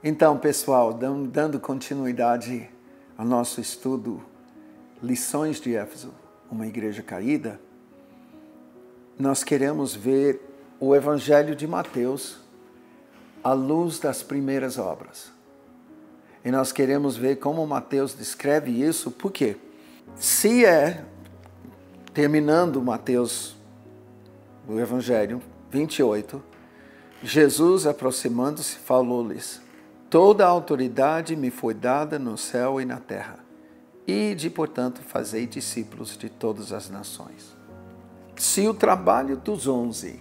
Então, pessoal, dando continuidade ao nosso estudo Lições de Éfeso, uma igreja caída, nós queremos ver o Evangelho de Mateus à luz das primeiras obras. E nós queremos ver como Mateus descreve isso, porque se terminando Mateus, o Evangelho 28, Jesus, aproximando-se, falou-lhes: toda a autoridade me foi dada no céu e na terra. Ide, portanto, fazei discípulos de todas as nações. Se o trabalho dos 11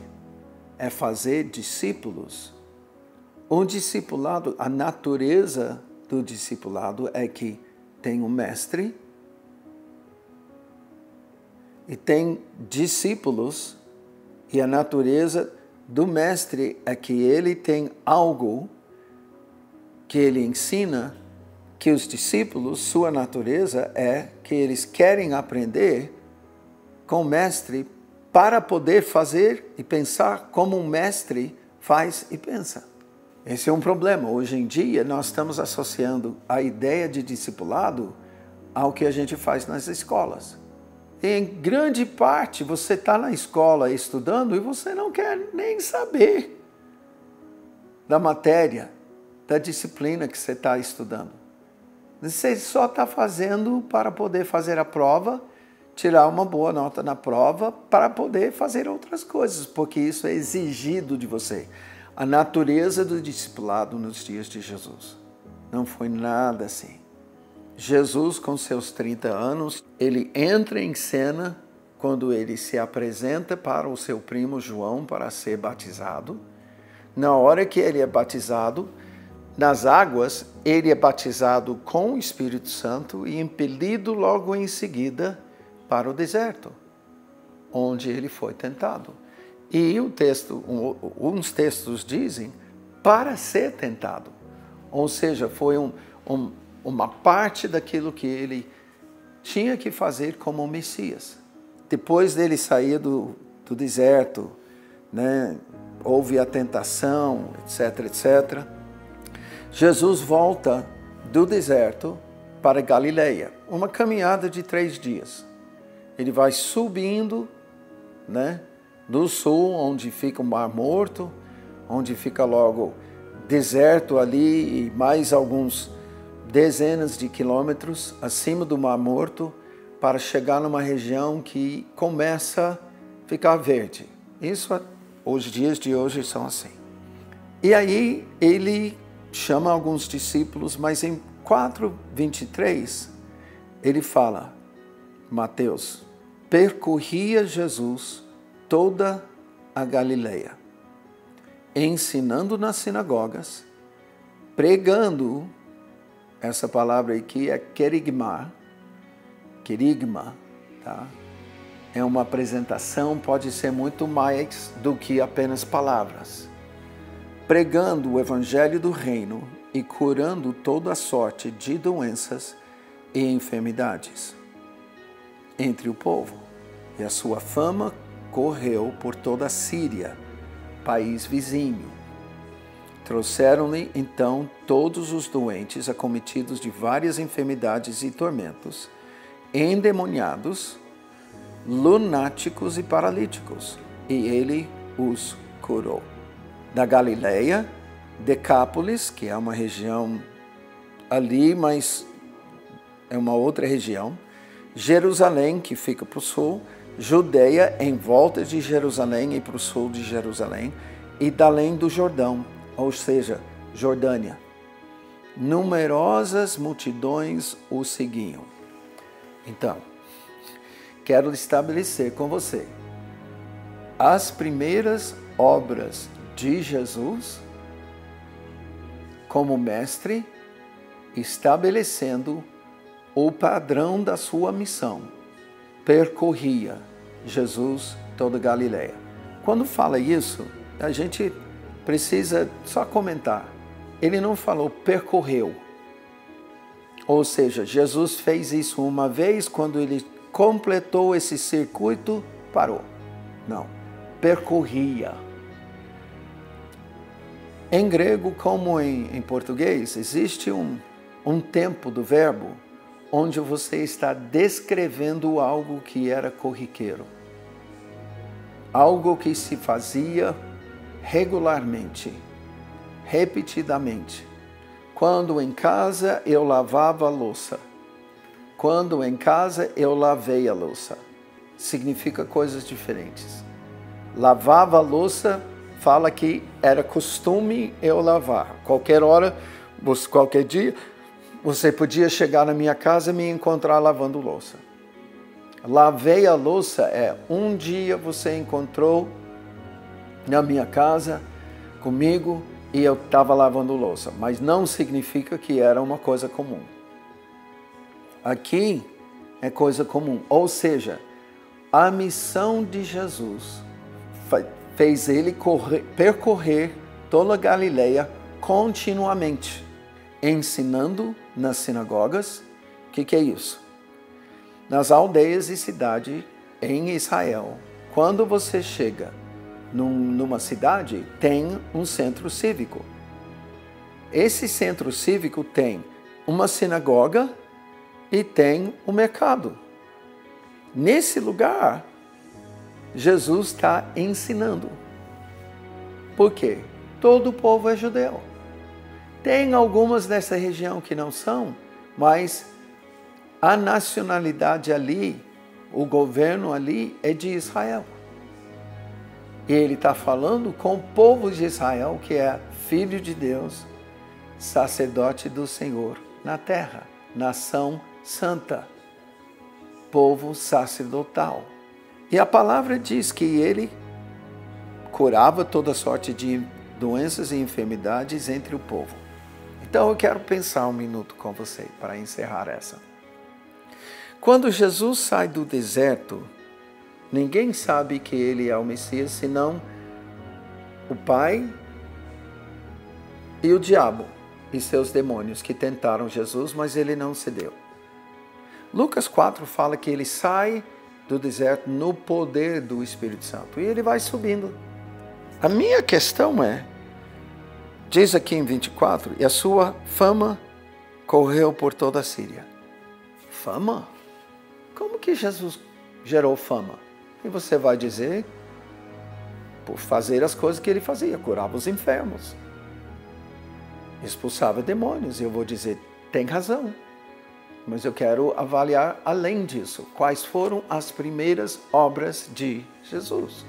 é fazer discípulos, o discipulado, a natureza do discipulado é que tem um mestre e tem discípulos, e a natureza do mestre é que ele tem algo que ele ensina, que os discípulos, sua natureza é que eles querem aprender com o mestre para poder fazer e pensar como um mestre faz e pensa. Esse é um problema. Hoje em dia, nós estamos associando a ideia de discipulado ao que a gente faz nas escolas. E em grande parte, você está na escola estudando e você não quer nem saber da matéria, da disciplina que você está estudando. Você só está fazendo para poder fazer a prova, tirar uma boa nota na prova, para poder fazer outras coisas, porque isso é exigido de você. A natureza do discipulado nos dias de Jesus não foi nada assim. Jesus, com seus 30 anos, ele entra em cena quando ele se apresenta para o seu primo João para ser batizado. Na hora que ele é batizado, nas águas, ele é batizado com o Espírito Santo e impelido logo em seguida para o deserto, onde ele foi tentado. E uns textos dizem, para ser tentado. Ou seja, foi uma parte daquilo que ele tinha que fazer como Messias. Depois dele sair do deserto, né, houve a tentação, etc, etc. Jesus volta do deserto para Galileia, uma caminhada de 3 dias. Ele vai subindo, né, do sul, onde fica o Mar Morto, onde fica logo deserto ali e mais alguns dezenas de quilômetros acima do Mar Morto, para chegar numa região que começa a ficar verde. Isso, os dias de hoje são assim. E aí ele chama alguns discípulos, mas em 4:23 ele fala, Mateus: percorria Jesus toda a Galileia, ensinando nas sinagogas, pregando. Essa palavra aqui é querigma, tá? É uma apresentação, pode ser muito mais do que apenas palavras. Pregando o evangelho do reino e curando toda sorte de doenças e enfermidades entre o povo. E a sua fama correu por toda a Síria, país vizinho. Trouxeram-lhe, então, todos os doentes acometidos de várias enfermidades e tormentos, endemoniados, lunáticos e paralíticos, e ele os curou. Da Galileia, Decápolis, que é uma região ali, mas é uma outra região, Jerusalém, que fica para o sul, Judeia, em volta de Jerusalém e para o sul de Jerusalém, e da além do Jordão, ou seja, Jordânia. Numerosas multidões o seguiam. Então, quero estabelecer com você as primeiras obras de Jesus como mestre, estabelecendo o padrão da sua missão. Percorria Jesus toda a Galileia. Quando fala isso, a gente precisa só comentar. Ele não falou percorreu. Ou seja, Jesus fez isso uma vez, quando ele completou esse circuito, parou. Não, percorria. Em grego, como em português, existe um tempo do verbo onde você está descrevendo algo que era corriqueiro. Algo que se fazia regularmente, repetidamente. Quando em casa eu lavava a louça. Quando em casa eu lavei a louça. Significa coisas diferentes. Lavava a louça fala que era costume eu lavar. Qualquer hora, qualquer dia, você podia chegar na minha casa e me encontrar lavando louça. Lavei a louça é um dia você encontrou na minha casa comigo e eu estava lavando louça, mas não significa que era uma coisa comum. Aqui é coisa comum, ou seja, a missão de Jesus fez ele percorrer toda a Galileia continuamente, ensinando nas sinagogas. O que é isso? Nas aldeias e cidades em Israel, quando você chega numa cidade, tem um centro cívico. Esse centro cívico tem uma sinagoga e tem um mercado. Nesse lugar, Jesus está ensinando. Por quê? Todo o povo é judeu. Tem algumas nessa região que não são, mas a nacionalidade ali, o governo ali é de Israel. E ele está falando com o povo de Israel, que é filho de Deus, sacerdote do Senhor na terra, nação santa, povo sacerdotal. E a palavra diz que ele curava toda sorte de doenças e enfermidades entre o povo. Então eu quero pensar um minuto com você para encerrar essa. Quando Jesus sai do deserto, ninguém sabe que ele é o Messias, senão o Pai e o diabo e seus demônios que tentaram Jesus, mas ele não cedeu. Lucas 4 fala que ele sai do deserto no poder do Espírito Santo e ele vai subindo. A minha questão é, diz aqui em 24, e a sua fama correu por toda a Síria. Fama? Como que Jesus gerou fama? E você vai dizer, por fazer as coisas que ele fazia, curava os enfermos, expulsava demônios. E eu vou dizer, tem razão, mas eu quero avaliar além disso. Quais foram as primeiras obras de Jesus?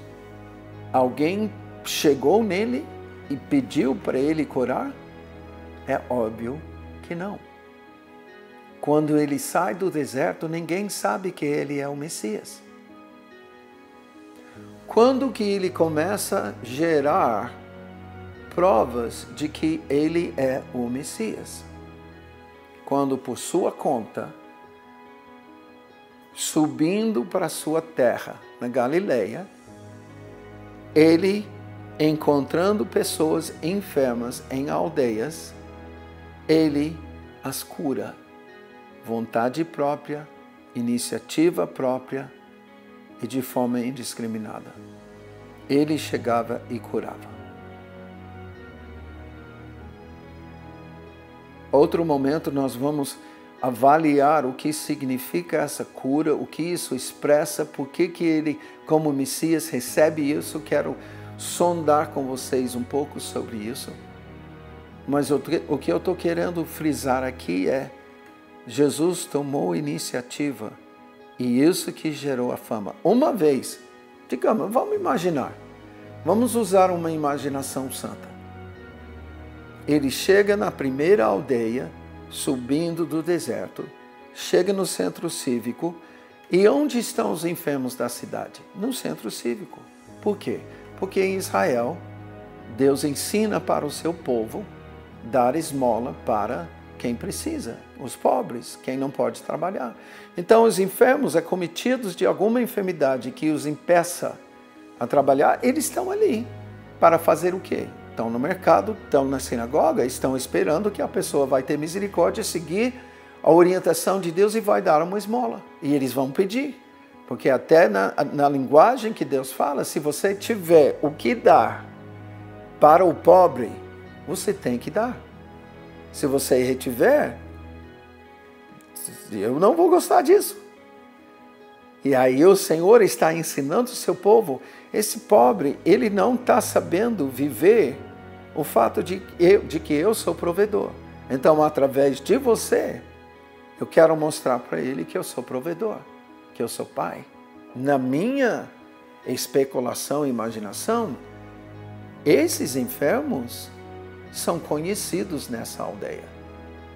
Alguém chegou nele e pediu para ele curar? É óbvio que não. Quando ele sai do deserto, ninguém sabe que ele é o Messias. Quando que ele começa a gerar provas de que ele é o Messias? Quando por sua conta, subindo para sua terra, na Galileia, ele, encontrando pessoas enfermas em aldeias, ele as cura. Vontade própria, iniciativa própria e de forma indiscriminada. Ele chegava e curava. Outro momento nós vamos avaliar o que significa essa cura, o que isso expressa, por que ele, como Messias, recebe isso. Quero sondar com vocês um pouco sobre isso. Mas o que eu estou querendo frisar aqui é Jesus tomou iniciativa e isso que gerou a fama. Uma vez, digamos, vamos imaginar, vamos usar uma imaginação santa. Ele chega na primeira aldeia, subindo do deserto, chega no centro cívico, e onde estão os enfermos da cidade? No centro cívico. Por quê? Porque em Israel, Deus ensina para o seu povo dar esmola para quem precisa, os pobres, quem não pode trabalhar. Então, os enfermos, acometidos de alguma enfermidade que os impeça a trabalhar, eles estão ali para fazer o quê? Estão no mercado, estão na sinagoga, estão esperando que a pessoa vai ter misericórdia, seguir a orientação de Deus e vai dar uma esmola. E eles vão pedir, porque até na linguagem que Deus fala, se você tiver o que dar para o pobre, você tem que dar. Se você retiver, eu não vou gostar disso. E aí o Senhor está ensinando o seu povo. Esse pobre, ele não está sabendo viver o fato de que eu sou provedor. Então, através de você, eu quero mostrar para ele que eu sou provedor, que eu sou pai. Na minha especulação e imaginação, esses enfermos são conhecidos nessa aldeia.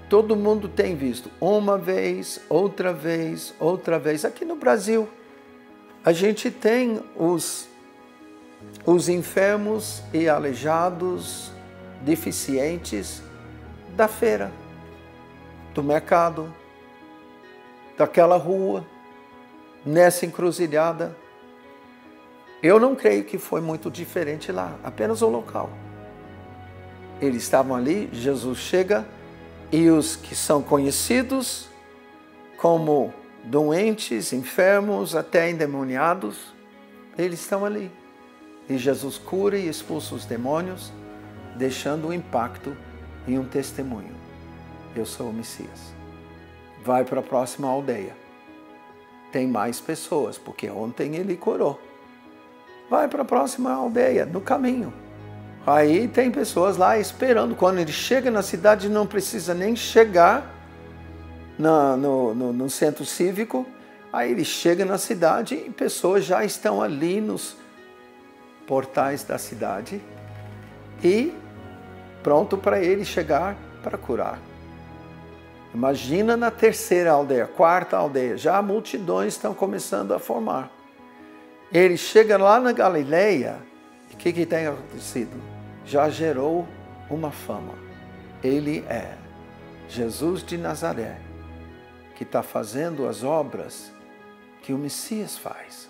Todo mundo tem visto uma vez, outra vez, outra vez. Aqui no Brasil, a gente tem os enfermos e aleijados, deficientes da feira, do mercado, daquela rua, nessa encruzilhada. Eu não creio que foi muito diferente lá, apenas o local. Eles estavam ali, Jesus chega e os que são conhecidos como doentes, enfermos, até endemoniados, eles estão ali. E Jesus cura e expulsa os demônios, deixando um impacto e um testemunho. Eu sou o Messias. Vai para a próxima aldeia. Tem mais pessoas, porque ontem ele curou. Vai para a próxima aldeia, no caminho. Aí tem pessoas lá esperando. Quando ele chega na cidade, não precisa nem chegar no centro cívico. Aí ele chega na cidade e pessoas já estão ali nos portais da cidade e pronto para ele chegar para curar. Imagina na terceira aldeia, quarta aldeia, já multidões estão começando a formar. Ele chega lá na Galileia, e o que tem acontecido? Já gerou uma fama. Ele é Jesus de Nazaré, que está fazendo as obras que o Messias faz.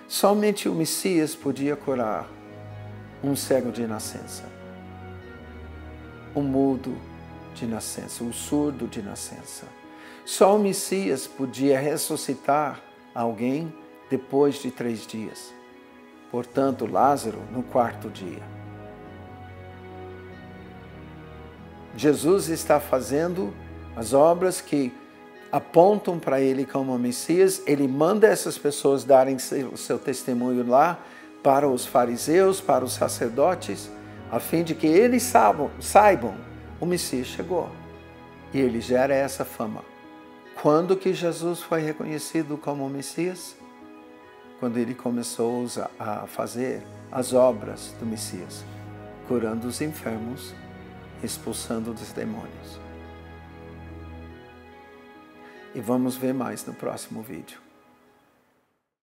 Somente o Messias podia curar um cego de nascença, um mudo de nascença, um surdo de nascença. Só o Messias podia ressuscitar alguém depois de 3 dias. Portanto, Lázaro no 4º dia. Jesus está fazendo as obras que apontam para ele como Messias. Ele manda essas pessoas darem o seu testemunho lá para os fariseus, para os sacerdotes, a fim de que eles saibam o Messias chegou. E ele gera essa fama. Quando que Jesus foi reconhecido como Messias? Quando ele começou a fazer as obras do Messias, curando os enfermos, expulsando os demônios. E vamos ver mais no próximo vídeo.